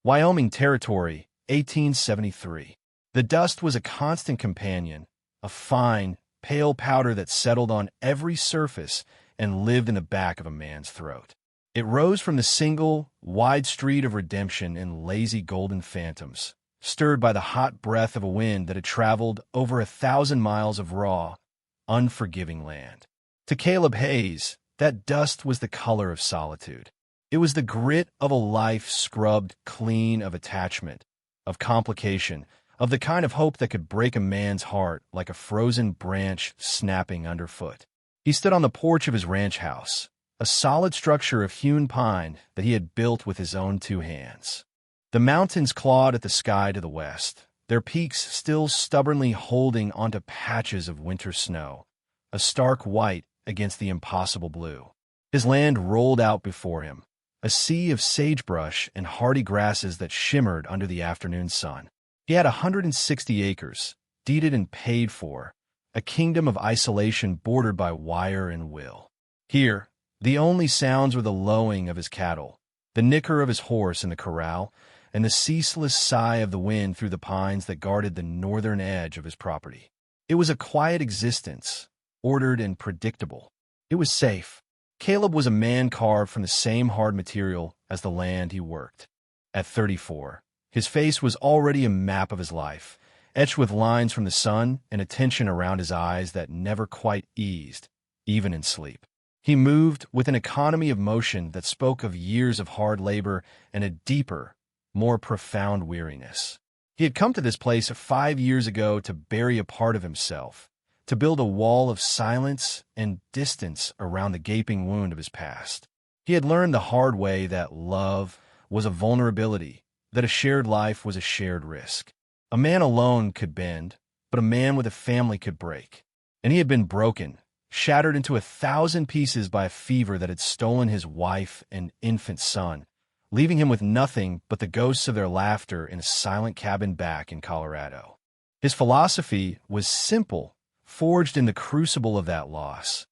Wyoming Territory, 1873. The dust was a constant companion, a fine, pale powder that settled on every surface and lived in the back of a man's throat. It rose from the single, wide street of redemption in lazy golden phantoms, stirred by the hot breath of a wind that had traveled over 1,000 miles of raw, unforgiving land. To Caleb Hayes, that dust was the color of solitude. It was the grit of a life scrubbed clean of attachment, of complication, of the kind of hope that could break a man's heart like a frozen branch snapping underfoot. He stood on the porch of his ranch house, a solid structure of hewn pine that he had built with his own 2 hands. The mountains clawed at the sky to the west, their peaks still stubbornly holding onto patches of winter snow, a stark white against the impossible blue. His land rolled out before him, a sea of sagebrush and hardy grasses that shimmered under the afternoon sun. He had 160 acres, deeded and paid for, a kingdom of isolation bordered by wire and will. Here, the only sounds were the lowing of his cattle, the nicker of his horse in the corral, and the ceaseless sigh of the wind through the pines that guarded the northern edge of his property. It was a quiet existence, ordered and predictable. It was safe. Caleb was a man carved from the same hard material as the land he worked. At 34, his face was already a map of his life, etched with lines from the sun and a tension around his eyes that never quite eased, even in sleep. He moved with an economy of motion that spoke of years of hard labor and a deeper, more profound weariness. He had come to this place 5 years ago to bury a part of himself, to build a wall of silence and distance around the gaping wound of his past. He had learned the hard way that love was a vulnerability, that a shared life was a shared risk. A man alone could bend, but a man with a family could break. And he had been broken, shattered into 1,000 pieces by a fever that had stolen his wife and infant son, leaving him with nothing but the ghosts of their laughter in a silent cabin back in Colorado. His philosophy was simple, forged in the crucible of that loss.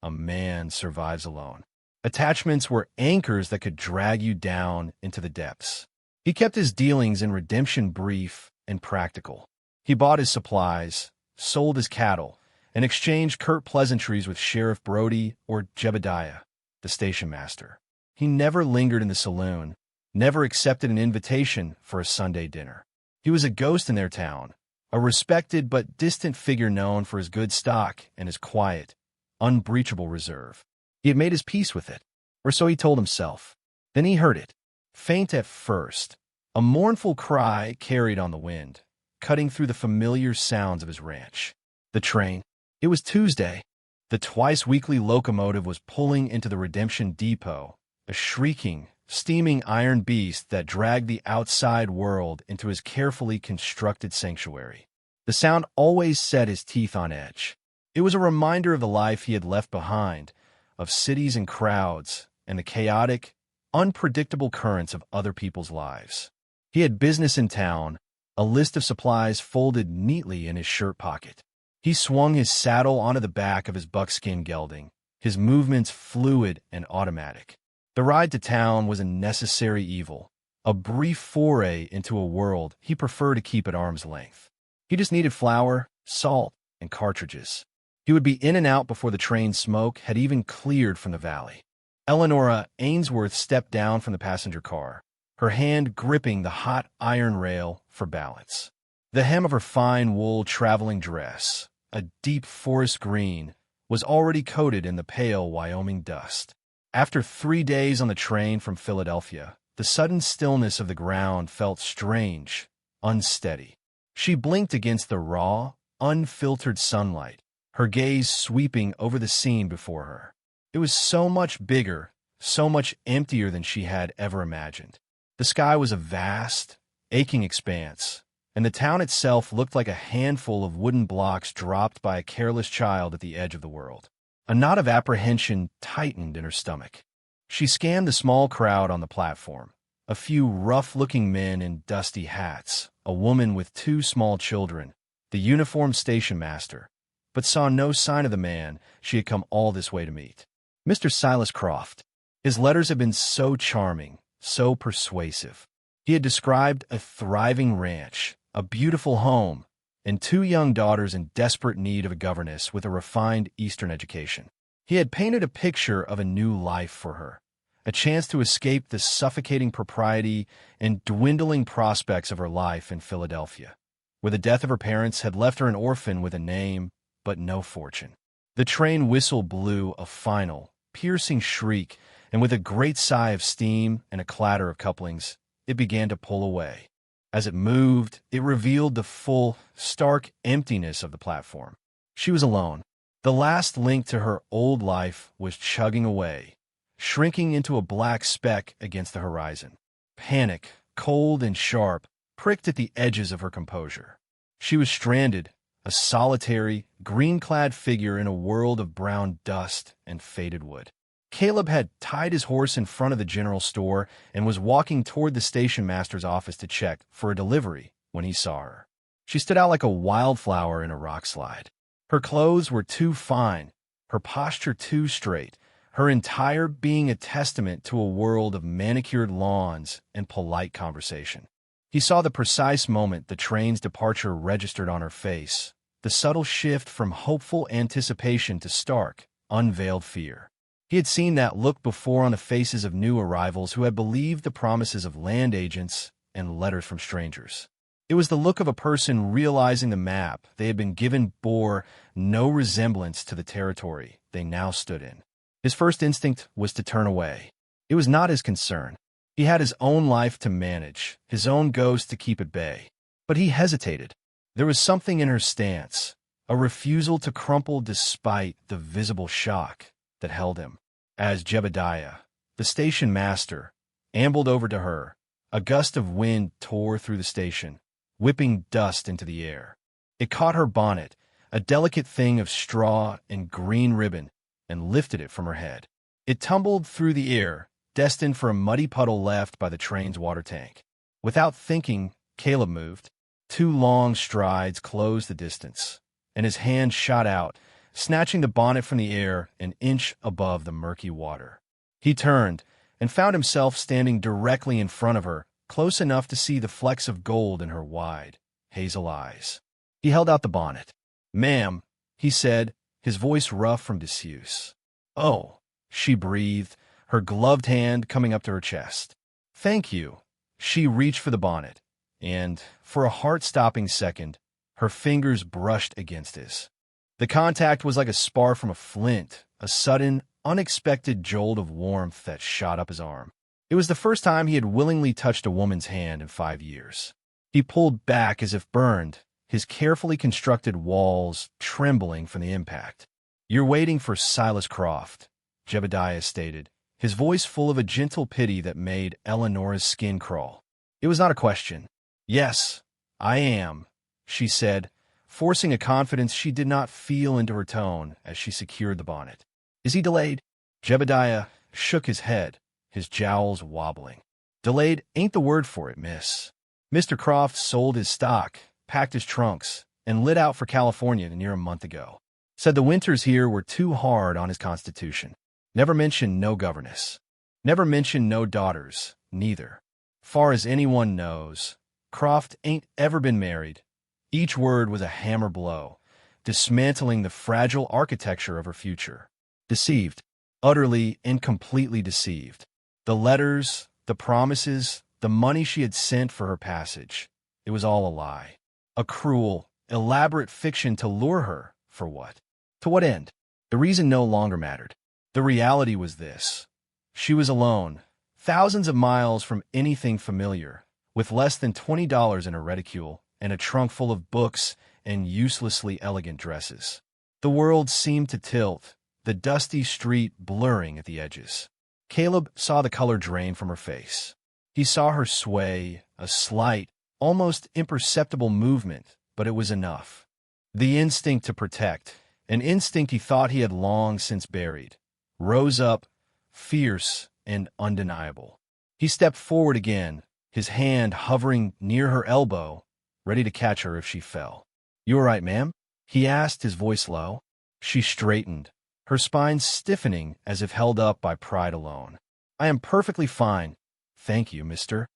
A man survives alone. Attachments were anchors that could drag you down into the depths. He kept his dealings in redemption brief and practical. He bought his supplies, sold his cattle, and exchanged curt pleasantries with Sheriff Brody or Jebediah, the station master. He never lingered in the saloon, never accepted an invitation for a Sunday dinner. He was a ghost in their town, a respected but distant figure known for his good stock and his quiet, unbreachable reserve. He had made his peace with it, or so he told himself. Then he heard it, faint at first, a mournful cry carried on the wind, cutting through the familiar sounds of his ranch. The train. It was Tuesday. The twice-weekly locomotive was pulling into the Redemption Depot, a shrieking, steaming iron beast that dragged the outside world into his carefully constructed sanctuary. The sound always set his teeth on edge. It was a reminder of the life he had left behind, of cities and crowds, and the chaotic, unpredictable currents of other people's lives. He had business in town, a list of supplies folded neatly in his shirt pocket. He swung his saddle onto the back of his buckskin gelding, his movements fluid and automatic. The ride to town was a necessary evil, a brief foray into a world he preferred to keep at arm's length. He just needed flour, salt, and cartridges. He would be in and out before the train's smoke had even cleared from the valley. Eleanora Ainsworth stepped down from the passenger car, her hand gripping the hot iron rail for balance. The hem of her fine wool traveling dress, a deep forest green, was already coated in the pale Wyoming dust. After 3 days on the train from Philadelphia, the sudden stillness of the ground felt strange, unsteady. She blinked against the raw, unfiltered sunlight, her gaze sweeping over the scene before her. It was so much bigger, so much emptier than she had ever imagined. The sky was a vast, aching expanse, and the town itself looked like a handful of wooden blocks dropped by a careless child at the edge of the world. A knot of apprehension tightened in her stomach. She scanned the small crowd on the platform, a few rough-looking men in dusty hats, a woman with 2 small children, the uniformed station master, but saw no sign of the man she had come all this way to meet. Mr. Silas Croft. His letters had been so charming, so persuasive. He had described a thriving ranch, a beautiful home, and two young daughters in desperate need of a governess with a refined Eastern education. He had painted a picture of a new life for her, a chance to escape the suffocating propriety and dwindling prospects of her life in Philadelphia, where the death of her parents had left her an orphan with a name but no fortune. The train whistle blew a final, piercing shriek, and with a great sigh of steam and a clatter of couplings, it began to pull away. As it moved, it revealed the full, stark emptiness of the platform. She was alone. The last link to her old life was chugging away, shrinking into a black speck against the horizon. Panic, cold and sharp, pricked at the edges of her composure. She was stranded, a solitary, green-clad figure in a world of brown dust and faded wood. Caleb had tied his horse in front of the general store and was walking toward the station master's office to check for a delivery when he saw her. She stood out like a wildflower in a rock slide. Her clothes were too fine, her posture too straight, her entire being a testament to a world of manicured lawns and polite conversation. He saw the precise moment the train's departure registered on her face, the subtle shift from hopeful anticipation to stark, unveiled fear. He had seen that look before on the faces of new arrivals who had believed the promises of land agents and letters from strangers. It was the look of a person realizing the map they had been given bore no resemblance to the territory they now stood in. His first instinct was to turn away. It was not his concern. He had his own life to manage, his own ghost to keep at bay. But he hesitated. There was something in her stance, a refusal to crumple despite the visible shock that held him. As Jebediah, the station master, ambled over to her, a gust of wind tore through the station, whipping dust into the air. It caught her bonnet, a delicate thing of straw and green ribbon, and lifted it from her head. It tumbled through the air, destined for a muddy puddle left by the train's water tank. Without thinking, Caleb moved. 2 long strides closed the distance, and his hand shot out, snatching the bonnet from the air an inch above the murky water. He turned and found himself standing directly in front of her, close enough to see the flecks of gold in her wide, hazel eyes. He held out the bonnet. "Ma'am," he said, his voice rough from disuse. "Oh," she breathed, her gloved hand coming up to her chest. "Thank you." She reached for the bonnet, and, for a heart-stopping second, her fingers brushed against his. The contact was like a spar from a flint, a sudden, unexpected jolt of warmth that shot up his arm. It was the first time he had willingly touched a woman's hand in 5 years. He pulled back as if burned, his carefully constructed walls trembling from the impact. "You're waiting for Silas Croft," Jebediah stated, his voice full of a gentle pity that made Eleanor's skin crawl. It was not a question. "Yes, I am," she said, forcing a confidence she did not feel into her tone as she secured the bonnet. "Is he delayed?" Jebediah shook his head, his jowls wobbling. "Delayed ain't the word for it, miss. Mr. Croft sold his stock, packed his trunks, and lit out for California near a month ago. Said the winters here were too hard on his constitution. Never mentioned no governess. Never mentioned no daughters, neither. Far as anyone knows, Croft ain't ever been married." Each word was a hammer blow, dismantling the fragile architecture of her future. Deceived, utterly and completely deceived. The letters, the promises, the money she had sent for her passage, it was all a lie. A cruel, elaborate fiction to lure her, for what? To what end? The reason no longer mattered. The reality was this. She was alone, thousands of miles from anything familiar, with less than $20 in her reticule, and a trunk full of books and uselessly elegant dresses. The world seemed to tilt, the dusty street blurring at the edges. Caleb saw the color drain from her face. He saw her sway, a slight, almost imperceptible movement, but it was enough. The instinct to protect, an instinct he thought he had long since buried, rose up, fierce and undeniable. He stepped forward again, his hand hovering near her elbow, ready to catch her if she fell. "You all right, ma'am?" he asked, his voice low. She straightened, her spine stiffening as if held up by pride alone. "I am perfectly fine. Thank you, mister."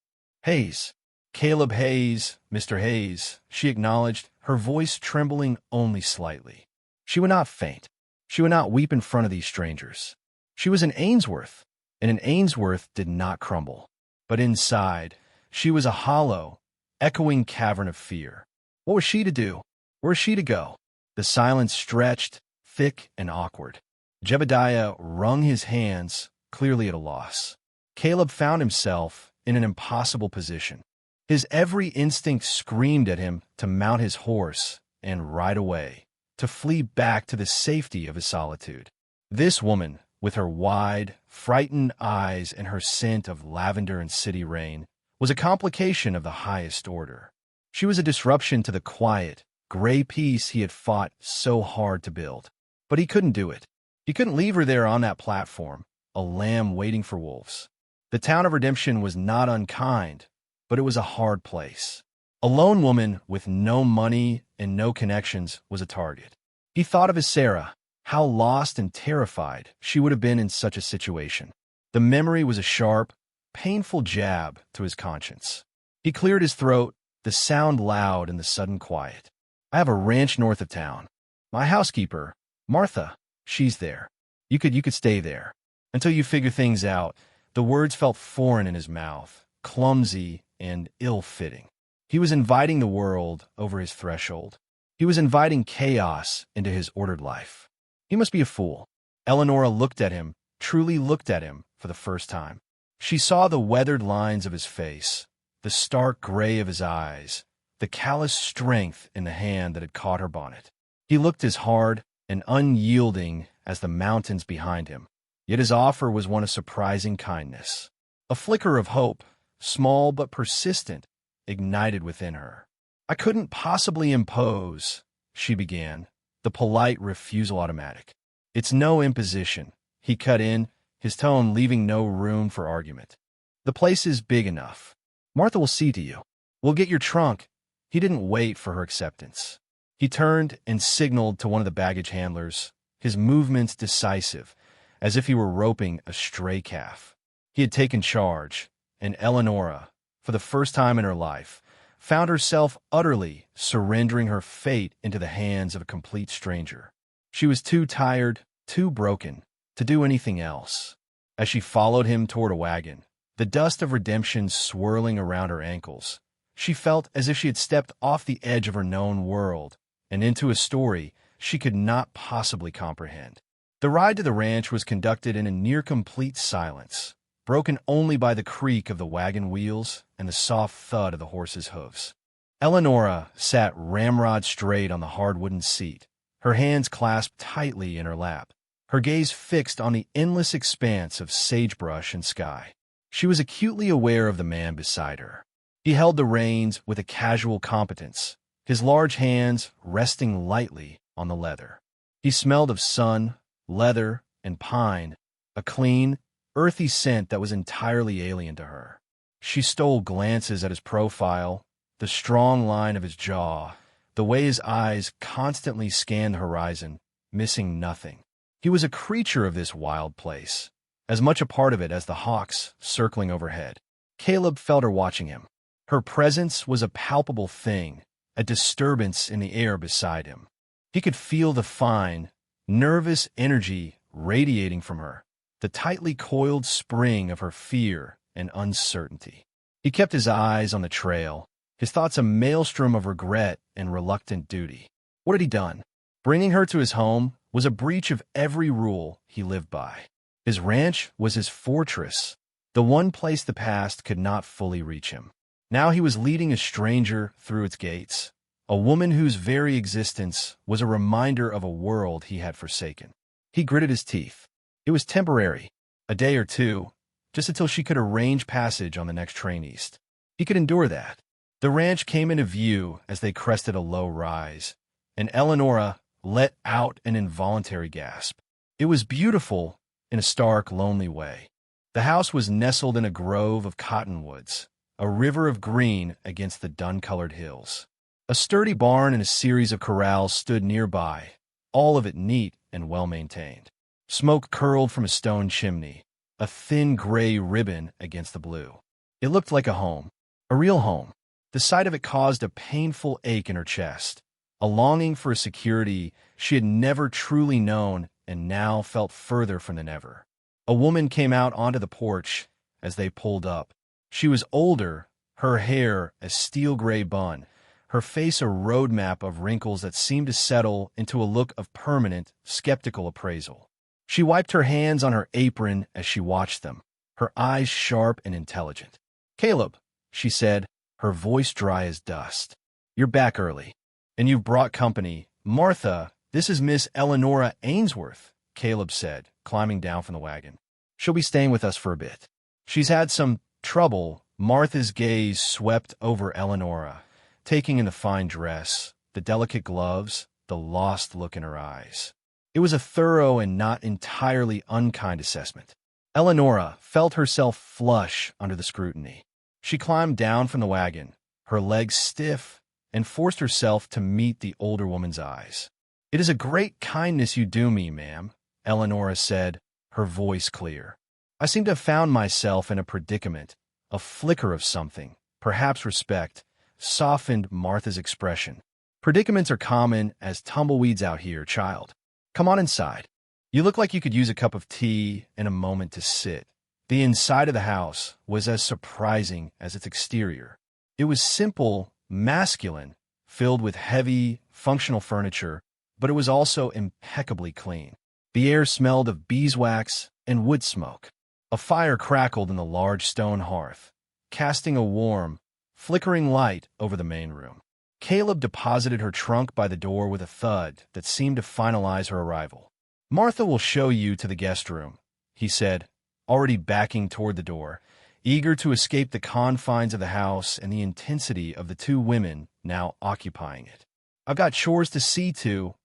Hayes. Caleb Hayes, Mr. Hayes, she acknowledged, her voice trembling only slightly. She would not faint. She would not weep in front of these strangers. She was an Ainsworth, and an Ainsworth did not crumble. But inside, she was a hollow, echoing cavern of fear. What was she to do? Where was she to go? The silence stretched, thick and awkward. Jebediah wrung his hands, clearly at a loss. Caleb found himself in an impossible position. His every instinct screamed at him to mount his horse and ride away, to flee back to the safety of his solitude. This woman, with her wide, frightened eyes and her scent of lavender and city rain, was a complication of the highest order. She was a disruption to the quiet, gray peace he had fought so hard to build. But he couldn't do it. He couldn't leave her there on that platform, a lamb waiting for wolves. The town of Redemption was not unkind, but it was a hard place. A lone woman with no money and no connections was a target. He thought of his Sarah, how lost and terrified she would have been in such a situation. The memory was a sharp, painful jab to his conscience. He cleared his throat, the sound loud in the sudden quiet. I have a ranch north of town. My housekeeper, Martha, she's there. You could stay there. Until you figure things out. The words felt foreign in his mouth, clumsy and ill-fitting. He was inviting the world over his threshold. He was inviting chaos into his ordered life. He must be a fool. Eleonora looked at him, truly looked at him for the first time. She saw the weathered lines of his face, the stark gray of his eyes, the callous strength in the hand that had caught her bonnet. He looked as hard and unyielding as the mountains behind him. Yet his offer was one of surprising kindness. A flicker of hope, small but persistent, ignited within her. I couldn't possibly impose, she began, the polite refusal automatic. It's no imposition, he cut in, his tone leaving no room for argument. The place is big enough. Martha will see to you. We'll get your trunk. He didn't wait for her acceptance. He turned and signaled to one of the baggage handlers, his movements decisive, as if he were roping a stray calf. He had taken charge, and Eleonora, for the first time in her life, found herself utterly surrendering her fate into the hands of a complete stranger. She was too tired, too broken, to do anything else. As she followed him toward a wagon, the dust of redemption swirling around her ankles, she felt as if she had stepped off the edge of her known world and into a story she could not possibly comprehend. The ride to the ranch was conducted in a near-complete silence, broken only by the creak of the wagon wheels and the soft thud of the horse's hooves. Eleonora sat ramrod straight on the hard wooden seat, her hands clasped tightly in her lap, her gaze fixed on the endless expanse of sagebrush and sky. She was acutely aware of the man beside her. He held the reins with a casual competence, his large hands resting lightly on the leather. He smelled of sun, leather, and pine, a clean, earthy scent that was entirely alien to her. She stole glances at his profile, the strong line of his jaw, the way his eyes constantly scanned the horizon, missing nothing. He was a creature of this wild place, as much a part of it as the hawks circling overhead. Caleb felt her watching him. Her presence was a palpable thing, a disturbance in the air beside him. He could feel the fine, nervous energy radiating from her, the tightly coiled spring of her fear and uncertainty. He kept his eyes on the trail, his thoughts a maelstrom of regret and reluctant duty. What had he done? Bringing her to his home was a breach of every rule he lived by. His ranch was his fortress, the one place the past could not fully reach him. Now he was leading a stranger through its gates, a woman whose very existence was a reminder of a world he had forsaken. He gritted his teeth. It was temporary, a day or two, just until she could arrange passage on the next train east. He could endure that. The ranch came into view as they crested a low rise, and Eleonora let out an involuntary gasp. It was beautiful in a stark, lonely way. The house was nestled in a grove of cottonwoods, a river of green against the dun-colored hills. A sturdy barn and a series of corrals stood nearby, all of it neat and well-maintained. Smoke curled from a stone chimney, a thin gray ribbon against the blue. It looked like a home. A real home. The sight of it caused a painful ache in her chest, a longing for a security she had never truly known and now felt further from than ever. A woman came out onto the porch as they pulled up. She was older, her hair a steel-gray bun, her face a roadmap of wrinkles that seemed to settle into a look of permanent, skeptical appraisal. She wiped her hands on her apron as she watched them, her eyes sharp and intelligent. "Caleb," she said, her voice dry as dust. "You're back early. And you've brought company. Martha, this is Miss Eleanora Ainsworth," Caleb said, climbing down from the wagon. "She'll be staying with us for a bit. She's had some trouble." Martha's gaze swept over Eleanora, taking in the fine dress, the delicate gloves, the lost look in her eyes. It was a thorough and not entirely unkind assessment. Eleanora felt herself flush under the scrutiny. She climbed down from the wagon, her legs stiff, and forced herself to meet the older woman's eyes. "It is a great kindness you do me, ma'am," Eleanora said, her voice clear. "I seem to have found myself in a predicament. A flicker of something, perhaps respect, softened Martha's expression. "Predicaments are common as tumbleweeds out here, child. Come on inside. You look like you could use a cup of tea and a moment to sit." The inside of the house was as surprising as its exterior. It was simple, masculine, filled with heavy, functional furniture, but it was also impeccably clean. The air smelled of beeswax and wood smoke. A fire crackled in the large stone hearth, casting a warm, flickering light over the main room. Caleb deposited her trunk by the door with a thud that seemed to finalize her arrival. "Martha will show you to the guest room," he said, already backing toward the door, eager to escape the confines of the house and the intensity of the two women now occupying it. "I've got chores to see to,"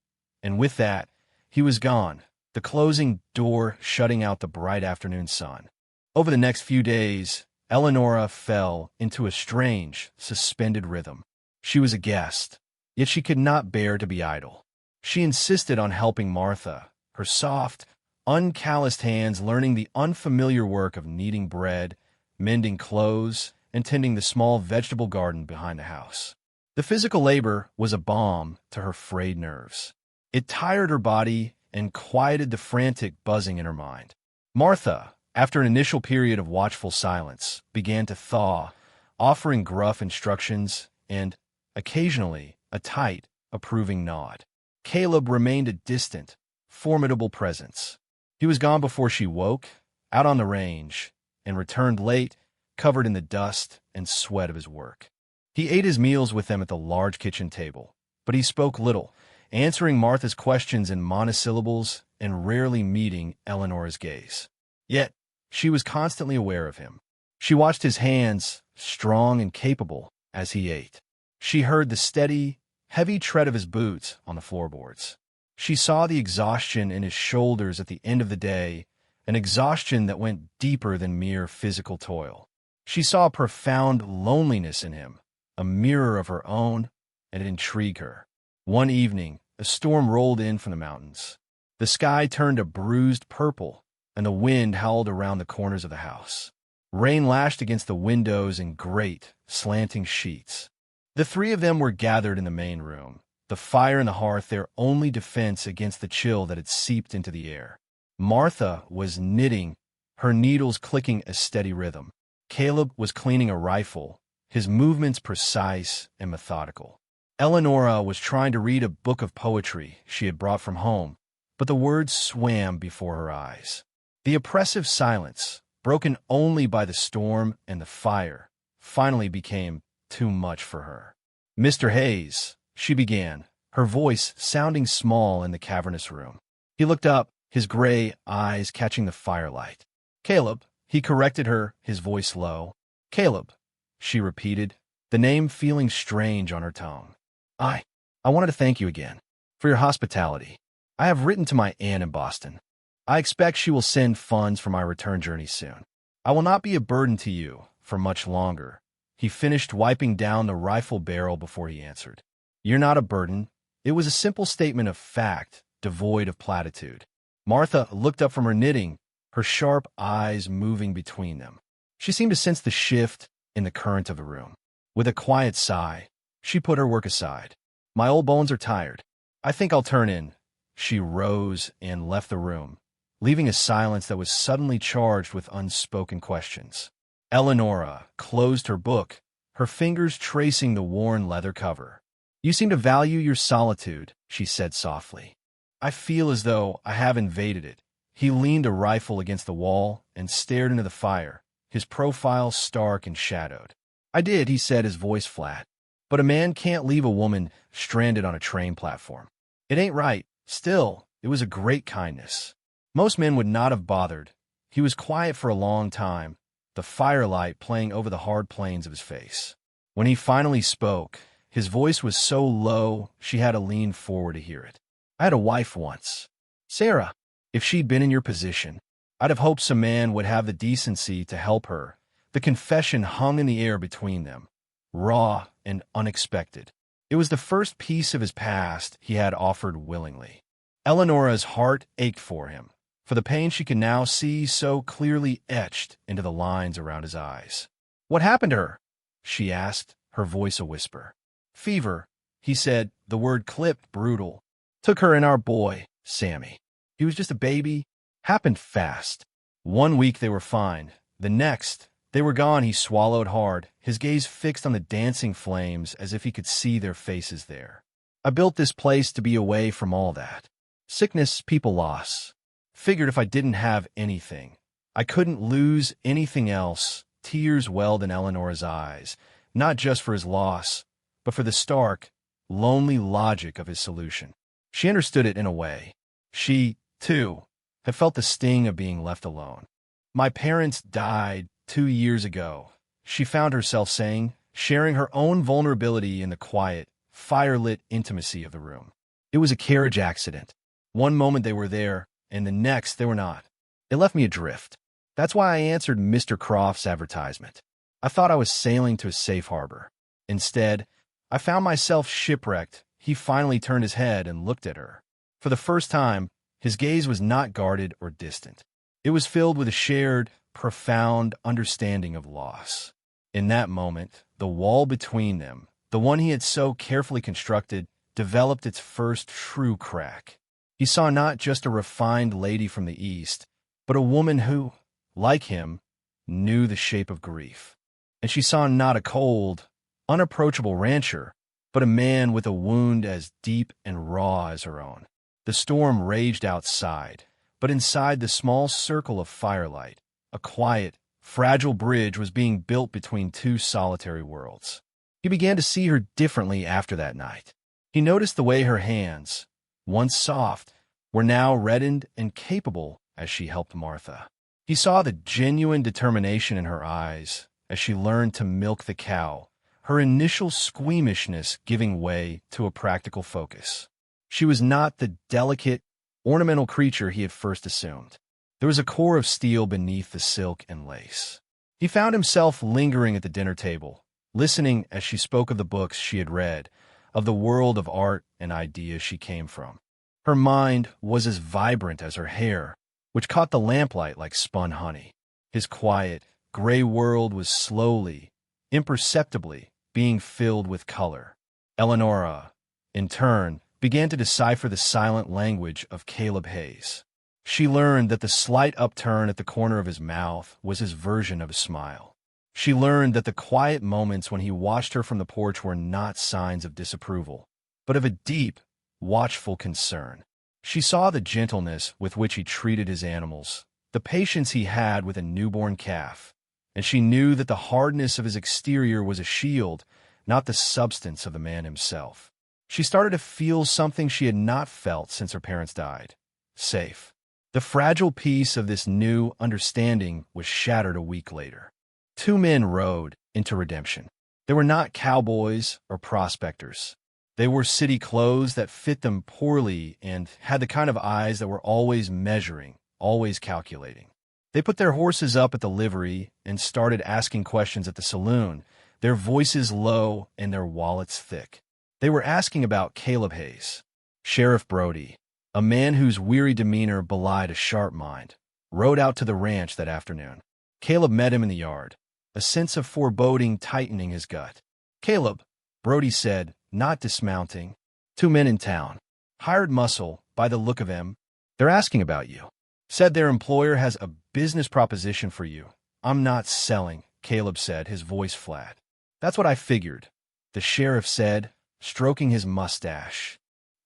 and with that, he was gone, the closing door shutting out the bright afternoon sun. Over the next few days, Eleanora fell into a strange, suspended rhythm. She was a guest, yet she could not bear to be idle. She insisted on helping Martha, her soft, uncalloused hands learning the unfamiliar work of kneading bread, mending clothes, and tending the small vegetable garden behind the house. The physical labor was a balm to her frayed nerves. It tired her body and quieted the frantic buzzing in her mind. Martha, after an initial period of watchful silence, began to thaw, offering gruff instructions and, occasionally, a tight, approving nod. Caleb remained a distant, formidable presence. He was gone before she woke, out on the range, and returned late, covered in the dust and sweat of his work. He ate his meals with them at the large kitchen table, but he spoke little, answering Martha's questions in monosyllables and rarely meeting Eleanor's gaze. Yet, she was constantly aware of him. She watched his hands, strong and capable, as he ate. She heard the steady, heavy tread of his boots on the floorboards. She saw the exhaustion in his shoulders at the end of the day, an exhaustion that went deeper than mere physical toil. She saw a profound loneliness in him, a mirror of her own, and it intrigued her. One evening, a storm rolled in from the mountains. The sky turned a bruised purple, and the wind howled around the corners of the house. Rain lashed against the windows in great, slanting sheets. The three of them were gathered in the main room, the fire in the hearth their only defense against the chill that had seeped into the air. Martha was knitting, her needles clicking a steady rhythm. Caleb was cleaning a rifle, his movements precise and methodical. Eleanora was trying to read a book of poetry she had brought from home, but the words swam before her eyes. The oppressive silence, broken only by the storm and the fire, finally became too much for her. "Mr. Hayes," she began, her voice sounding small in the cavernous room. He looked up, his gray eyes catching the firelight. "Caleb," he corrected her, his voice low. "Caleb," she repeated, the name feeling strange on her tongue. I wanted to thank you again for your hospitality. I have written to my aunt in Boston. I expect she will send funds for my return journey soon. I will not be a burden to you for much longer." He finished wiping down the rifle barrel before he answered. "You're not a burden." It was a simple statement of fact, devoid of platitude. Martha looked up from her knitting, her sharp eyes moving between them. She seemed to sense the shift in the current of the room. With a quiet sigh, she put her work aside. My old bones are tired. I think I'll turn in. She rose and left the room, leaving a silence that was suddenly charged with unspoken questions. Eleonora closed her book, her fingers tracing the worn leather cover. You seem to value your solitude, she said softly. I feel as though I have invaded it. He leaned a rifle against the wall and stared into the fire, his profile stark and shadowed. I did, he said, his voice flat. But a man can't leave a woman stranded on a train platform. It ain't right. Still, it was a great kindness. Most men would not have bothered. He was quiet for a long time, the firelight playing over the hard planes of his face. When he finally spoke, his voice was so low she had to lean forward to hear it. I had a wife once. Sarah, if she'd been in your position, I'd have hoped some man would have the decency to help her. The confession hung in the air between them, raw and unexpected. It was the first piece of his past he had offered willingly. Eleonora's heart ached for him, for the pain she could now see so clearly etched into the lines around his eyes. What happened to her? She asked, her voice a whisper. Fever, he said, the word clipped, brutal. Took her and our boy, Sammy. He was just a baby. Happened fast. 1 week they were fine. The next, they were gone. He swallowed hard, his gaze fixed on the dancing flames as if he could see their faces there. I built this place to be away from all that. Sickness, people, loss. Figured if I didn't have anything, I couldn't lose anything else. Tears welled in Eleonora's eyes, not just for his loss, but for the stark, lonely logic of his solution. She understood it in a way. She, too, had felt the sting of being left alone. My parents died 2 years ago, she found herself saying, sharing her own vulnerability in the quiet, fire-lit intimacy of the room. It was a carriage accident. One moment they were there, and the next they were not. It left me adrift. That's why I answered Mr. Croft's advertisement. I thought I was sailing to a safe harbor. Instead, I found myself shipwrecked. He finally turned his head and looked at her. For the first time, his gaze was not guarded or distant. It was filled with a shared, profound understanding of loss. In that moment, the wall between them, the one he had so carefully constructed, developed its first true crack. He saw not just a refined lady from the East, but a woman who, like him, knew the shape of grief. And she saw not a cold, unapproachable rancher, but a man with a wound as deep and raw as her own. The storm raged outside, but inside the small circle of firelight, a quiet, fragile bridge was being built between two solitary worlds. He began to see her differently after that night. He noticed the way her hands, once soft, were now reddened and capable as she helped Martha. He saw the genuine determination in her eyes as she learned to milk the cow, her initial squeamishness giving way to a practical focus. She was not the delicate, ornamental creature he had first assumed. There was a core of steel beneath the silk and lace. He found himself lingering at the dinner table, listening as she spoke of the books she had read, of the world of art and ideas she came from. Her mind was as vibrant as her hair, which caught the lamplight like spun honey. His quiet, gray world was slowly, imperceptibly, being filled with color. Eleonora, in turn, began to decipher the silent language of Caleb Hayes. She learned that the slight upturn at the corner of his mouth was his version of a smile. She learned that the quiet moments when he watched her from the porch were not signs of disapproval, but of a deep, watchful concern. She saw the gentleness with which he treated his animals, the patience he had with a newborn calf, and she knew that the hardness of his exterior was a shield, not the substance of the man himself. She started to feel something she had not felt since her parents died. Safe. The fragile piece of this new understanding was shattered a week later. 2 men rode into redemption. They were not cowboys or prospectors. They wore city clothes that fit them poorly and had the kind of eyes that were always measuring, always calculating. They put their horses up at the livery and started asking questions at the saloon, their voices low and their wallets thick. They were asking about Caleb Hayes. Sheriff Brody, a man whose weary demeanor belied a sharp mind, rode out to the ranch that afternoon. Caleb met him in the yard, a sense of foreboding tightening his gut. "Caleb," Brody said, not dismounting. "Two men in town. Hired muscle, by the look of him. They're asking about you. Said their employer has a business proposition for you." "I'm not selling," Caleb said, his voice flat. "That's what I figured," the sheriff said, stroking his mustache.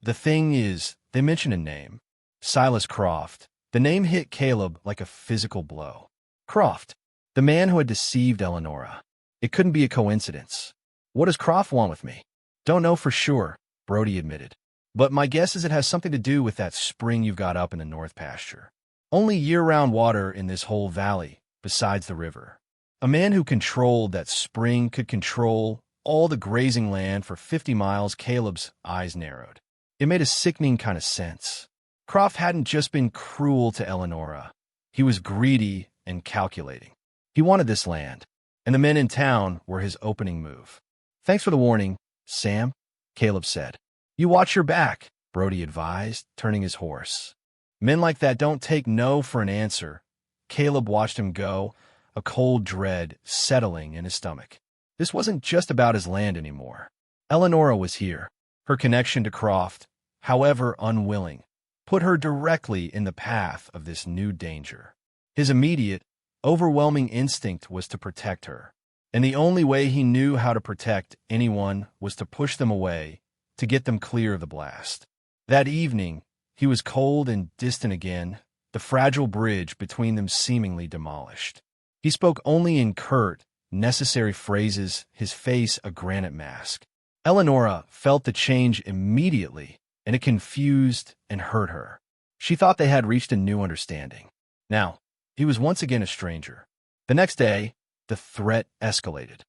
"The thing is," they mentioned a name. Silas Croft. The name hit Caleb like a physical blow. Croft, the man who had deceived Eleonora. It couldn't be a coincidence. "What does Croft want with me?" "Don't know for sure," Brody admitted. "But my guess is it has something to do with that spring you've got up in the north pasture. Only year-round water in this whole valley, besides the river. A man who controlled that spring could control all the grazing land for 50 miles." Caleb's eyes narrowed. It made a sickening kind of sense. Croft hadn't just been cruel to Eleonora. He was greedy and calculating. He wanted this land, and the men in town were his opening move. "Thanks for the warning, Sam," Caleb said. "You watch your back," Brody advised, turning his horse. "Men like that don't take no for an answer." Caleb watched him go, a cold dread settling in his stomach. This wasn't just about his land anymore. Eleonora was here. Her connection to Croft, however unwilling, put her directly in the path of this new danger. His immediate, overwhelming instinct was to protect her, and the only way he knew how to protect anyone was to push them away, to get them clear of the blast. That evening, he was cold and distant again, the fragile bridge between them seemingly demolished. He spoke only in curt, necessary phrases, his face a granite mask. Eleonora felt the change immediately, and it confused and hurt her. She thought they had reached a new understanding. Now, he was once again a stranger. The next day, the threat escalated.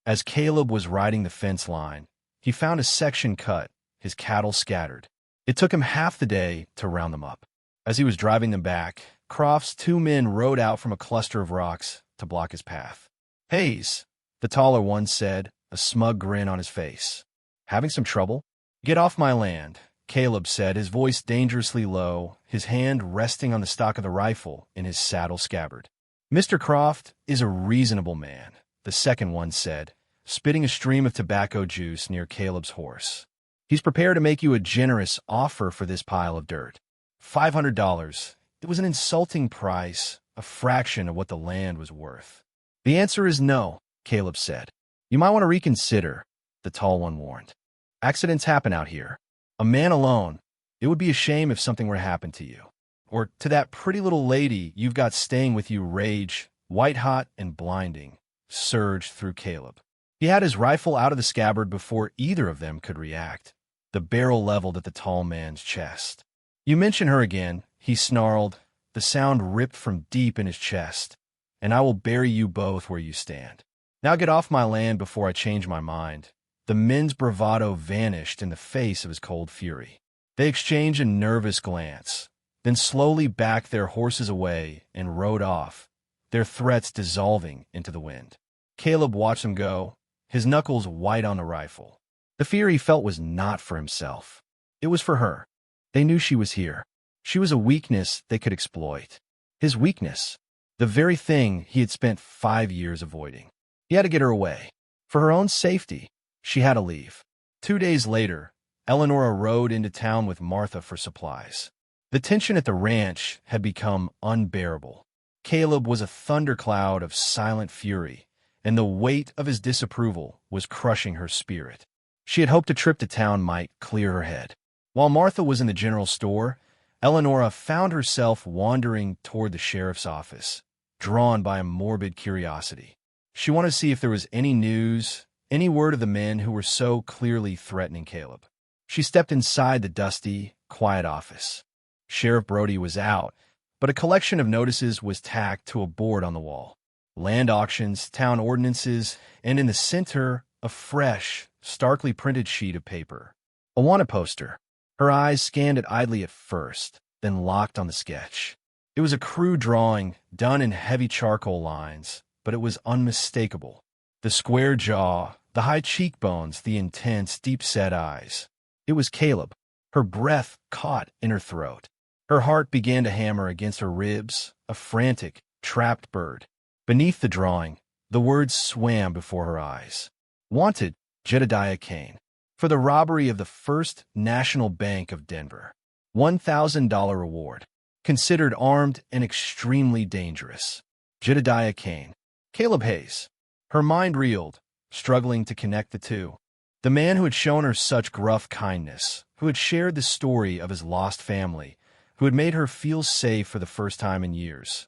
As Caleb was riding the fence line, he found a section cut, his cattle scattered. It took him half the day to round them up. As he was driving them back, Croft's two men rode out from a cluster of rocks to block his path. "Hayes," the taller one said, a smug grin on his face. "Having some trouble?" "Get off my land," Caleb said, his voice dangerously low, his hand resting on the stock of the rifle in his saddle scabbard. "Mr. Croft is a reasonable man," the second one said, spitting a stream of tobacco juice near Caleb's horse. "He's prepared to make you a generous offer for this pile of dirt. $500. It was an insulting price, a fraction of what the land was worth. "The answer is no," Caleb said. "You might want to reconsider," the tall one warned. "Accidents happen out here. A man alone, it would be a shame if something were to happen to you. Or to that pretty little lady you've got staying with you." Rage, white-hot and blinding, surged through Caleb. He had his rifle out of the scabbard before either of them could react, the barrel leveled at the tall man's chest. "You mention her again," he snarled, the sound ripped from deep in his chest, "and I will bury you both where you stand. Now get off my land before I change my mind." The men's bravado vanished in the face of his cold fury. They exchanged a nervous glance, then slowly backed their horses away and rode off, their threats dissolving into the wind. Caleb watched them go, his knuckles white on the rifle. The fear he felt was not for himself. It was for her. They knew she was here. She was a weakness they could exploit. His weakness, the very thing he had spent 5 years avoiding. He had to get her away. For her own safety, she had to leave. 2 days later, Eleonora rode into town with Martha for supplies. The tension at the ranch had become unbearable. Caleb was a thundercloud of silent fury, and the weight of his disapproval was crushing her spirit. She had hoped a trip to town might clear her head. While Martha was in the general store, Eleonora found herself wandering toward the sheriff's office, drawn by a morbid curiosity. She wanted to see if there was any news, any word of the men who were so clearly threatening Caleb. She stepped inside the dusty, quiet office. Sheriff Brody was out, but a collection of notices was tacked to a board on the wall. Land auctions, town ordinances, and in the center, a fresh, starkly printed sheet of paper. A wanted poster. Her eyes scanned it idly at first, then locked on the sketch. It was a crude drawing, done in heavy charcoal lines, but it was unmistakable. The square jaw, the high cheekbones, the intense, deep-set eyes. It was Caleb. Her breath caught in her throat. Her heart began to hammer against her ribs, a frantic, trapped bird. Beneath the drawing, The words swam before her eyes. Wanted, Jedediah Kane, for the robbery of the First National Bank of Denver. $1,000 reward. Considered armed and extremely dangerous. Jedediah Kane. Caleb Hayes. Her mind reeled, struggling to connect the two. The man who had shown her such gruff kindness, who had shared the story of his lost family, who had made her feel safe for the first time in years.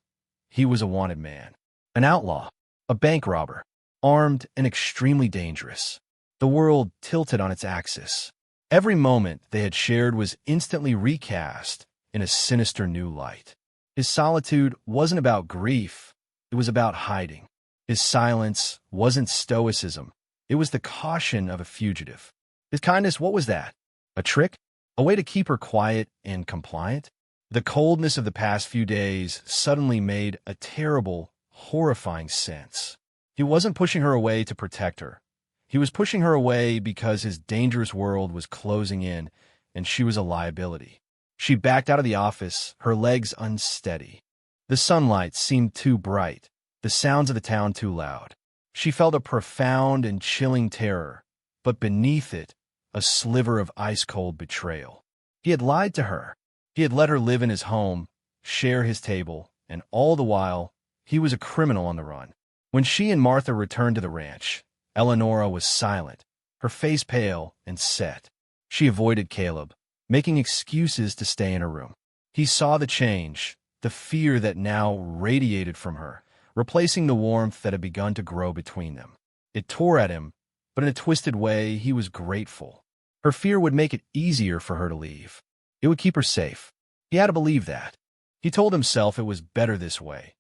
He was a wanted man. An outlaw. A bank robber. Armed and extremely dangerous. The world tilted on its axis. Every moment they had shared was instantly recast in a sinister new light. His solitude wasn't about grief, it was about hiding. His silence wasn't stoicism, it was the caution of a fugitive. His kindness, what was that? A trick? A way to keep her quiet and compliant? The coldness of the past few days suddenly made a terrible, horrifying sense. He wasn't pushing her away to protect her. He was pushing her away because his dangerous world was closing in, and she was a liability. She backed out of the office, her legs unsteady. The sunlight seemed too bright, the sounds of the town too loud. She felt a profound and chilling terror, but beneath it, a sliver of ice-cold betrayal. He had lied to her. He had let her live in his home, share his table, and all the while, he was a criminal on the run. When she and Martha returned to the ranch, Eleonora was silent, her face pale and set. She avoided Caleb, making excuses to stay in her room. He saw the change, the fear that now radiated from her, replacing the warmth that had begun to grow between them. It tore at him, but in a twisted way, he was grateful. Her fear would make it easier for her to leave. It would keep her safe. He had to believe that. He told himself it was better this way,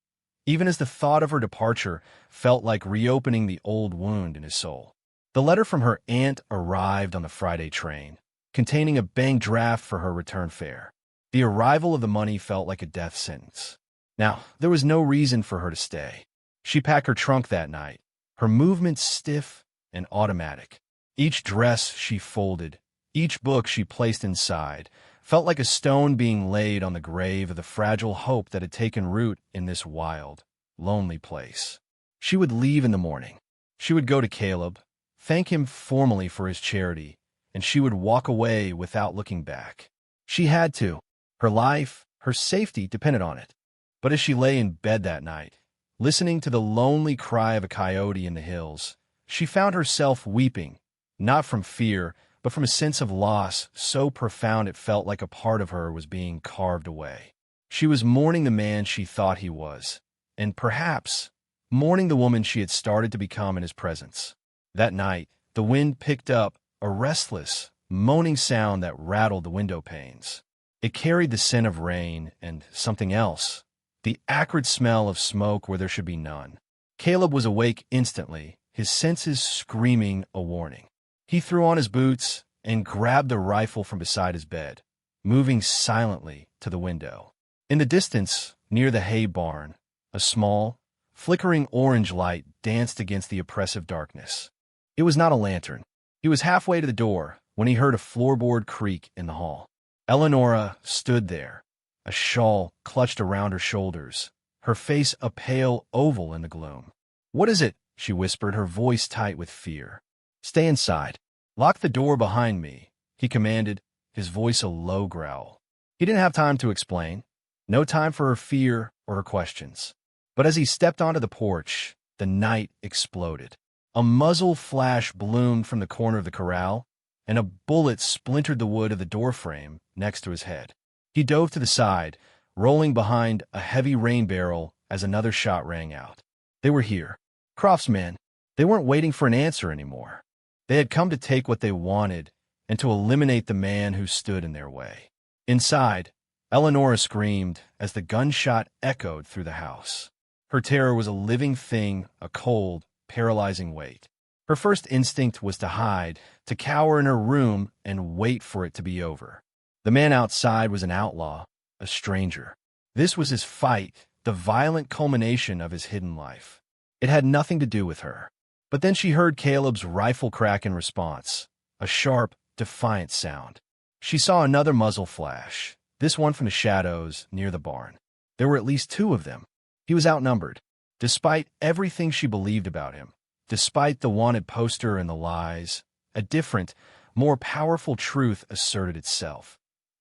even as the thought of her departure felt like reopening the old wound in his soul. The letter from her aunt arrived on the Friday train, containing a bank draft for her return fare. The arrival of the money felt like a death sentence. Now, there was no reason for her to stay. She packed her trunk that night, her movements stiff and automatic. Each dress she folded, each book she placed inside, felt like a stone being laid on the grave of the fragile hope that had taken root in this wild, lonely place. She would leave in the morning. She would go to Caleb, thank him formally for his charity, and she would walk away without looking back. She had to. Her life, her safety depended on it. But as she lay in bed that night, listening to the lonely cry of a coyote in the hills, she found herself weeping, not from fear, but from a sense of loss so profound it felt like a part of her was being carved away. She was mourning the man she thought he was, and perhaps mourning the woman she had started to become in his presence. That night, the wind picked up a restless, moaning sound that rattled the window panes. It carried the scent of rain and something else, the acrid smell of smoke where there should be none. Caleb was awake instantly, his senses screaming a warning. He threw on his boots and grabbed the rifle from beside his bed, moving silently to the window. In the distance, near the hay barn, a small, flickering orange light danced against the oppressive darkness. It was not a lantern. He was halfway to the door when he heard a floorboard creak in the hall. Eleonora stood there, a shawl clutched around her shoulders, her face a pale oval in the gloom. "What is it?" she whispered, her voice tight with fear. "Stay inside. Lock the door behind me," he commanded, his voice a low growl. He didn't have time to explain, no time for her fear or her questions. But as he stepped onto the porch, the night exploded. A muzzle flash bloomed from the corner of the corral, and a bullet splintered the wood of the doorframe next to his head. He dove to the side, rolling behind a heavy rain barrel as another shot rang out. They were here. Croft's men. They weren't waiting for an answer anymore. They had come to take what they wanted and to eliminate the man who stood in their way. Inside, Eleonora screamed as the gunshot echoed through the house. Her terror was a living thing, a cold, paralyzing weight. Her first instinct was to hide, to cower in her room and wait for it to be over. The man outside was an outlaw, a stranger. This was his fight, the violent culmination of his hidden life. It had nothing to do with her. But then she heard Caleb's rifle crack in response, a sharp, defiant sound. She saw another muzzle flash, this one from the shadows near the barn. There were at least two of them. He was outnumbered. Despite everything she believed about him, despite the wanted poster and the lies, a different, more powerful truth asserted itself.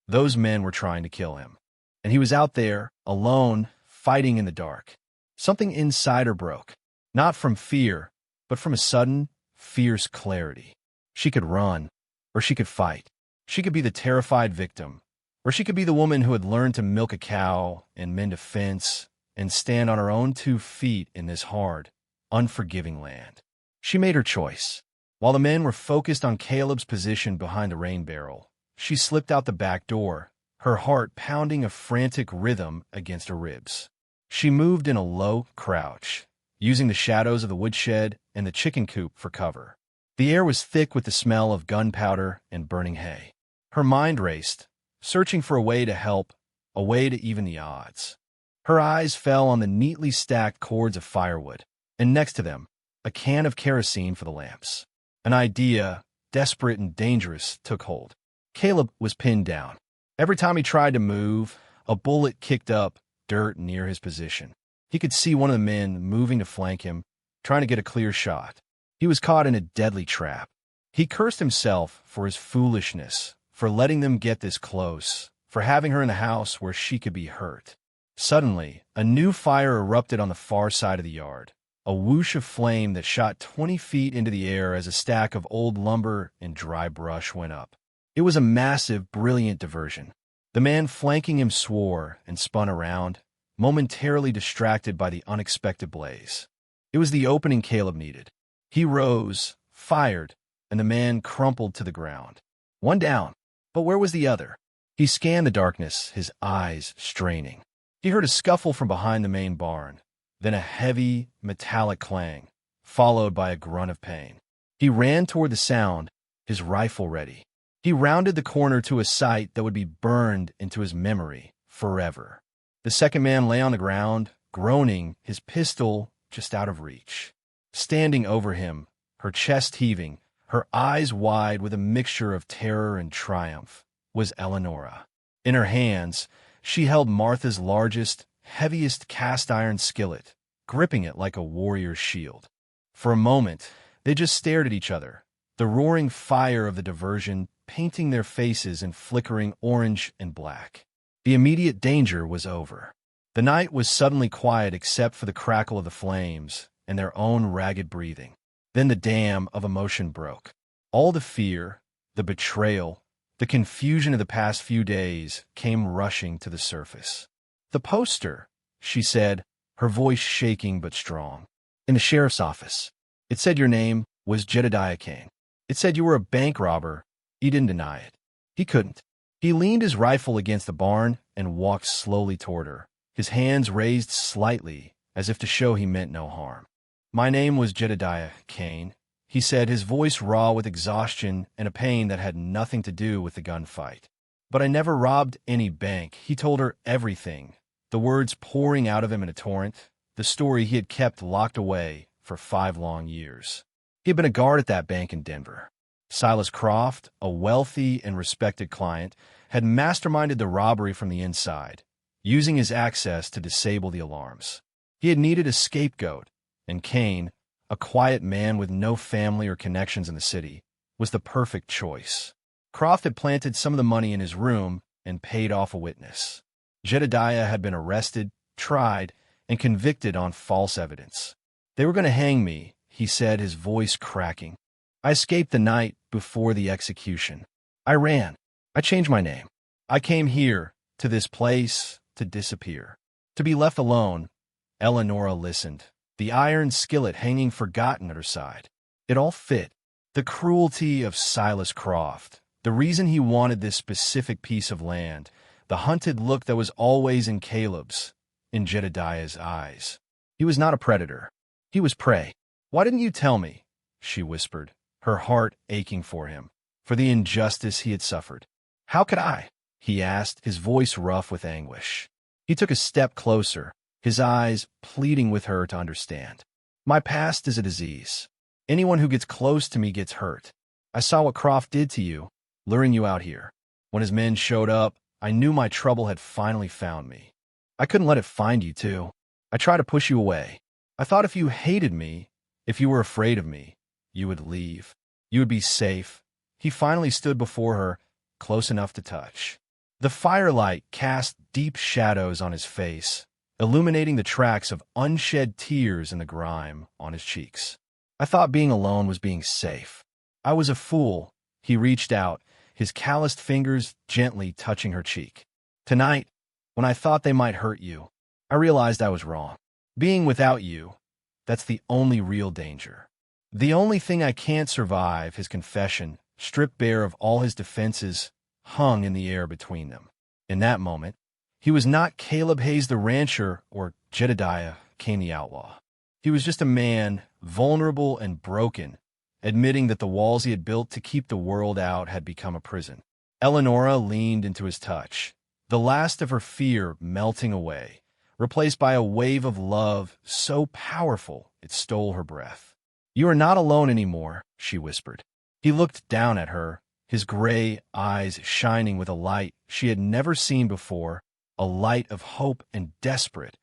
Those men were trying to kill him. And he was out there, alone, fighting in the dark. Something inside her broke, not from fear, but from a sudden, fierce clarity. She could run, or she could fight. She could be the terrified victim, or she could be the woman who had learned to milk a cow and mend a fence and stand on her own 2 feet in this hard, unforgiving land. She made her choice. While the men were focused on Caleb's position behind the rain barrel, she slipped out the back door, her heart pounding a frantic rhythm against her ribs. She moved in a low crouch, using the shadows of the woodshed and the chicken coop for cover. The air was thick with the smell of gunpowder and burning hay. Her mind raced, searching for a way to help, a way to even the odds. Her eyes fell on the neatly stacked cords of firewood, and next to them, a can of kerosene for the lamps. An idea, desperate and dangerous, took hold. Caleb was pinned down. Every time he tried to move, a bullet kicked up dirt near his position. He could see one of the men moving to flank him, trying to get a clear shot. He was caught in a deadly trap. He cursed himself for his foolishness, for letting them get this close, for having her in the house where she could be hurt. Suddenly, a new fire erupted on the far side of the yard, a whoosh of flame that shot 20 feet into the air as a stack of old lumber and dry brush went up. It was a massive, brilliant diversion. The man flanking him swore and spun around, momentarily distracted by the unexpected blaze. It was the opening Caleb needed. He rose, fired, and the man crumpled to the ground. One down, but where was the other? He scanned the darkness, his eyes straining. He heard a scuffle from behind the main barn, then a heavy, metallic clang, followed by a grunt of pain. He ran toward the sound, his rifle ready. He rounded the corner to a sight that would be burned into his memory forever. The second man lay on the ground, groaning, his pistol just out of reach. Standing over him, her chest heaving, her eyes wide with a mixture of terror and triumph, was Eleonora. In her hands, she held Martha's largest, heaviest cast-iron skillet, gripping it like a warrior's shield. For a moment, they just stared at each other, the roaring fire of the diversion painting their faces in flickering orange and black. The immediate danger was over. The night was suddenly quiet except for the crackle of the flames and their own ragged breathing. Then the dam of emotion broke. All the fear, the betrayal, the confusion of the past few days came rushing to the surface. "The poster," she said, her voice shaking but strong. "In the sheriff's office. It said your name was Jedediah Kane. It said you were a bank robber." He didn't deny it. He couldn't. He leaned his rifle against the barn and walked slowly toward her, his hands raised slightly as if to show he meant no harm. "My name was Jedediah Kane," he said, his voice raw with exhaustion and a pain that had nothing to do with the gunfight. "But I never robbed any bank." He told her everything, the words pouring out of him in a torrent, the story he had kept locked away for 5 long years. He had been a guard at that bank in Denver. Silas Croft, a wealthy and respected client, had masterminded the robbery from the inside, using his access to disable the alarms. He had needed a scapegoat, and Kane, a quiet man with no family or connections in the city, was the perfect choice. Croft had planted some of the money in his room and paid off a witness. Jedediah had been arrested, tried, and convicted on false evidence. "They were going to hang me," he said, his voice cracking. "I escaped the night before the execution. I ran. I changed my name. I came here, to this place, to disappear. To be left alone." Eleonora listened, the iron skillet hanging forgotten at her side. It all fit. The cruelty of Silas Croft, the reason he wanted this specific piece of land, the hunted look that was always in Caleb's, in Jedediah's eyes. He was not a predator. He was prey. "Why didn't you tell me?" she whispered, her heart aching for him, for the injustice he had suffered. "How could I?" he asked, his voice rough with anguish. He took a step closer, his eyes pleading with her to understand. "My past is a disease. Anyone who gets close to me gets hurt. I saw what Croft did to you, luring you out here. When his men showed up, I knew my trouble had finally found me. I couldn't let it find you, too. I tried to push you away. I thought if you hated me, if you were afraid of me, you would leave. You would be safe. He finally stood before her, close enough to touch. The firelight cast deep shadows on his face, illuminating the tracks of unshed tears and the grime on his cheeks. I thought being alone was being safe. I was a fool. He reached out, his calloused fingers gently touching her cheek. Tonight, when I thought they might hurt you, I realized I was wrong. Being without you, that's the only real danger. The only thing I can't survive, his confession, stripped bare of all his defenses, hung in the air between them. In that moment, he was not Caleb Hayes the rancher or Jedediah Cain the outlaw. He was just a man, vulnerable and broken, admitting that the walls he had built to keep the world out had become a prison. Eleonora leaned into his touch, the last of her fear melting away, replaced by a wave of love so powerful it stole her breath. "You are not alone anymore," she whispered. He looked down at her, his gray eyes shining with a light she had never seen before, a light of hope and desperate,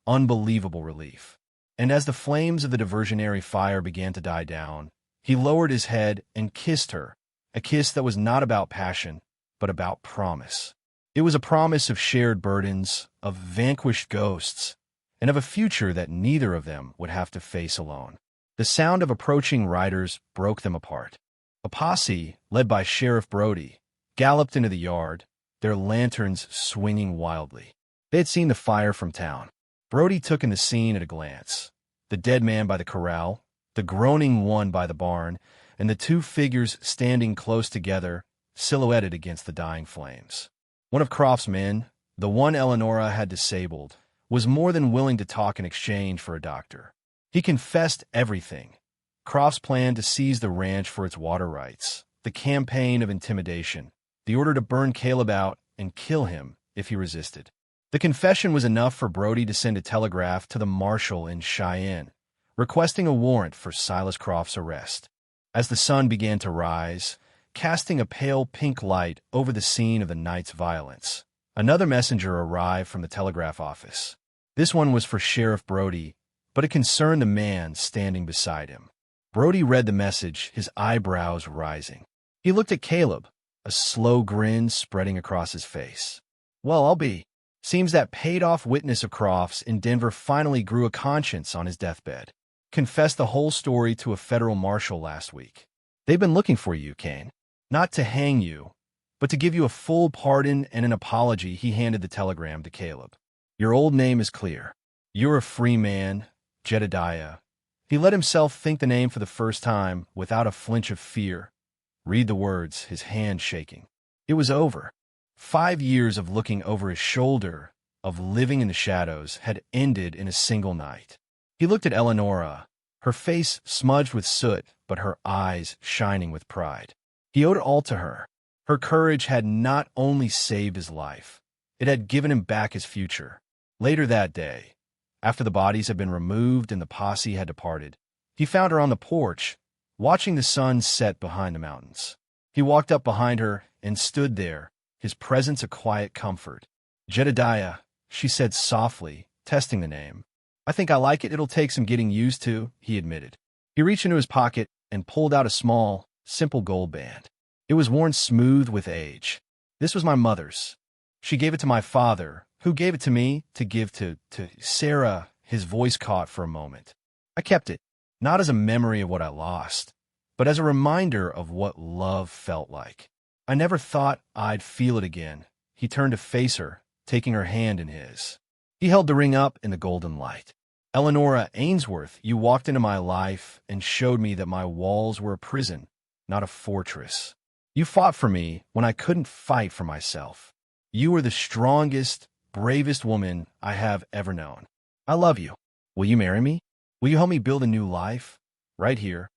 unbelievable relief. And as the flames of the diversionary fire began to die down, he lowered his head and kissed her, a kiss that was not about passion, but about promise. It was a promise of shared burdens, of vanquished ghosts, and of a future that neither of them would have to face alone. The sound of approaching riders broke them apart. A posse, led by Sheriff Brody, galloped into the yard, their lanterns swinging wildly. They had seen the fire from town. Brody took in the scene at a glance. The dead man by the corral, the groaning one by the barn, and the two figures standing close together, silhouetted against the dying flames. One of Croft's men, the one Eleonora had disabled, was more than willing to talk in exchange for a doctor. He confessed everything. Croft's plan to seize the ranch for its water rights, the campaign of intimidation, the order to burn Caleb out and kill him if he resisted. The confession was enough for Brody to send a telegraph to the marshal in Cheyenne, requesting a warrant for Silas Croft's arrest. As the sun began to rise, casting a pale pink light over the scene of the night's violence, another messenger arrived from the telegraph office. This one was for Sheriff Brody, but it concerned the man standing beside him. Brody read the message, his eyebrows rising. He looked at Caleb, a slow grin spreading across his face. "Well, I'll be. Seems that paid-off witness of Croft's in Denver finally grew a conscience on his deathbed. Confessed the whole story to a federal marshal last week. They've been looking for you, Cain. Not to hang you, but to give you a full pardon and an apology." He handed the telegram to Caleb. "Your old name is clear. You're a free man, Jedediah." He let himself think the name for the first time without a flinch of fear. Read the words, his hand shaking. It was over. 5 years of looking over his shoulder, of living in the shadows, had ended in a single night. He looked at Eleonora, her face smudged with soot, but her eyes shining with pride. He owed it all to her. Her courage had not only saved his life, it had given him back his future. Later that day, after the bodies had been removed and the posse had departed, he found her on the porch, watching the sun set behind the mountains. He walked up behind her and stood there, his presence a quiet comfort. "Jedediah," she said softly, testing the name. "I think I like it. It'll take some getting used to," he admitted. He reached into his pocket and pulled out a small, simple gold band. It was worn smooth with age. "This was my mother's. She gave it to my father, who gave it to me to give to Sarah." His voice caught for a moment. "I kept it, not as a memory of what I lost, but as a reminder of what love felt like. I never thought I'd feel it again." He turned to face her, taking her hand in his. He held the ring up in the golden light. "Eleonora Ainsworth, you walked into my life and showed me that my walls were a prison, not a fortress. You fought for me when I couldn't fight for myself. You were the strongest, bravest woman I have ever known. I love you. Will you marry me? Will you help me build a new life? Right here."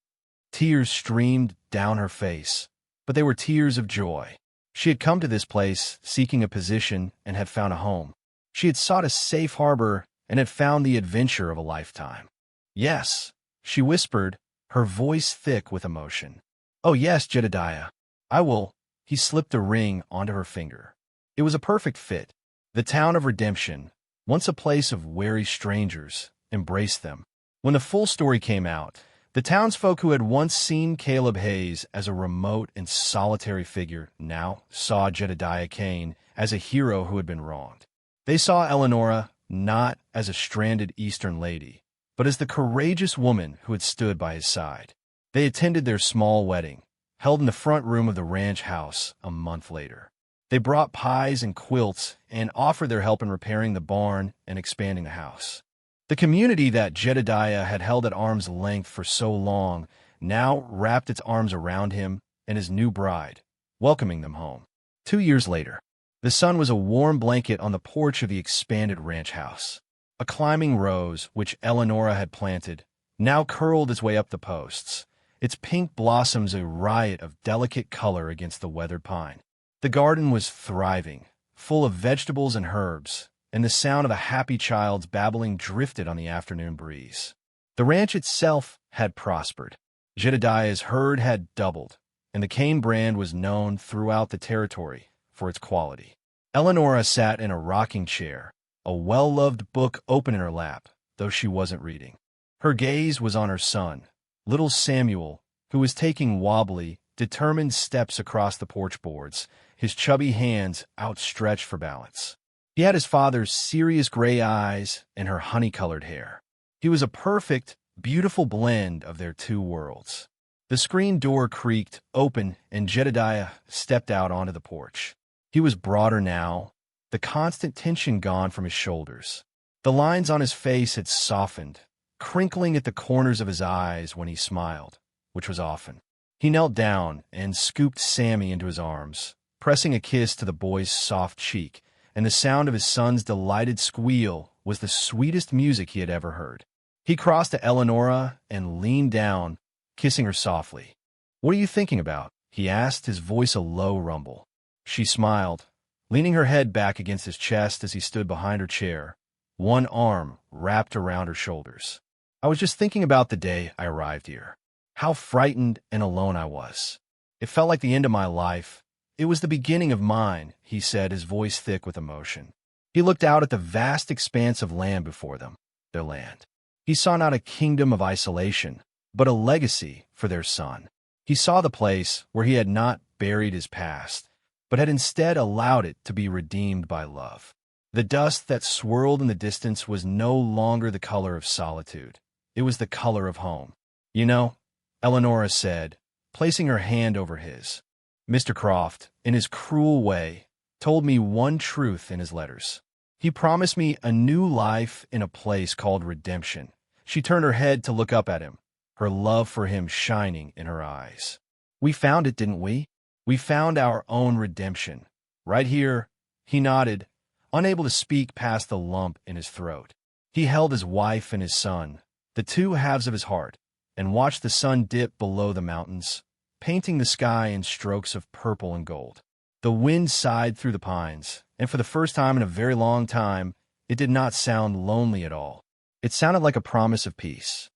Tears streamed down her face, but they were tears of joy. She had come to this place seeking a position and had found a home. She had sought a safe harbor and had found the adventure of a lifetime. "Yes," she whispered, her voice thick with emotion. "Oh yes, Jedediah, I will." He slipped a ring onto her finger. It was a perfect fit. The town of redemption, once a place of wary strangers, embraced them. When the full story came out, the townsfolk who had once seen Caleb Hayes as a remote and solitary figure now saw Jedediah Kane as a hero who had been wronged. They saw Eleonora not as a stranded Eastern lady, but as the courageous woman who had stood by his side. They attended their small wedding, held in the front room of the ranch house a month later. They brought pies and quilts and offered their help in repairing the barn and expanding the house. The community that Jedediah had held at arm's length for so long now wrapped its arms around him and his new bride, welcoming them home. 2 years later, the sun was a warm blanket on the porch of the expanded ranch house. A climbing rose, which Eleonora had planted, now curled its way up the posts, its pink blossoms a riot of delicate color against the weathered pine. The garden was thriving, full of vegetables and herbs, and the sound of a happy child's babbling drifted on the afternoon breeze. The ranch itself had prospered. Jedediah's herd had doubled, and the Kane brand was known throughout the territory for its quality. Eleonora sat in a rocking chair, a well-loved book open in her lap, though she wasn't reading. Her gaze was on her son, little Samuel, who was taking wobbly, determined steps across the porch boards, his chubby hands outstretched for balance. He had his father's serious gray eyes and her honey-colored hair. He was a perfect, beautiful blend of their two worlds. The screen door creaked open, and Jedediah stepped out onto the porch. He was broader now, the constant tension gone from his shoulders. The lines on his face had softened, crinkling at the corners of his eyes when he smiled, which was often. He knelt down and scooped Sammy into his arms, pressing a kiss to the boy's soft cheek, and the sound of his son's delighted squeal was the sweetest music he had ever heard. He crossed to Eleonora and leaned down, kissing her softly. "What are you thinking about?" he asked, his voice a low rumble. She smiled, leaning her head back against his chest as he stood behind her chair, one arm wrapped around her shoulders. "I was just thinking about the day I arrived here. How frightened and alone I was. It felt like the end of my life. It was the beginning of mine," he said, his voice thick with emotion. He looked out at the vast expanse of land before them, their land. He saw not a kingdom of isolation, but a legacy for their son. He saw the place where he had not buried his past, but had instead allowed it to be redeemed by love. The dust that swirled in the distance was no longer the color of solitude. It was the color of home. "You know," Eleonora said, placing her hand over his, "Mr. Croft, in his cruel way, told me one truth in his letters. He promised me a new life in a place called redemption." She turned her head to look up at him, her love for him shining in her eyes. "We found it, didn't we? We found our own redemption. Right here." He nodded, unable to speak past the lump in his throat. He held his wife and his son, the two halves of his heart, and watched the sun dip below the mountains, painting the sky in strokes of purple and gold. The wind sighed through the pines, and for the first time in a very long time, it did not sound lonely at all. It sounded like a promise of peace.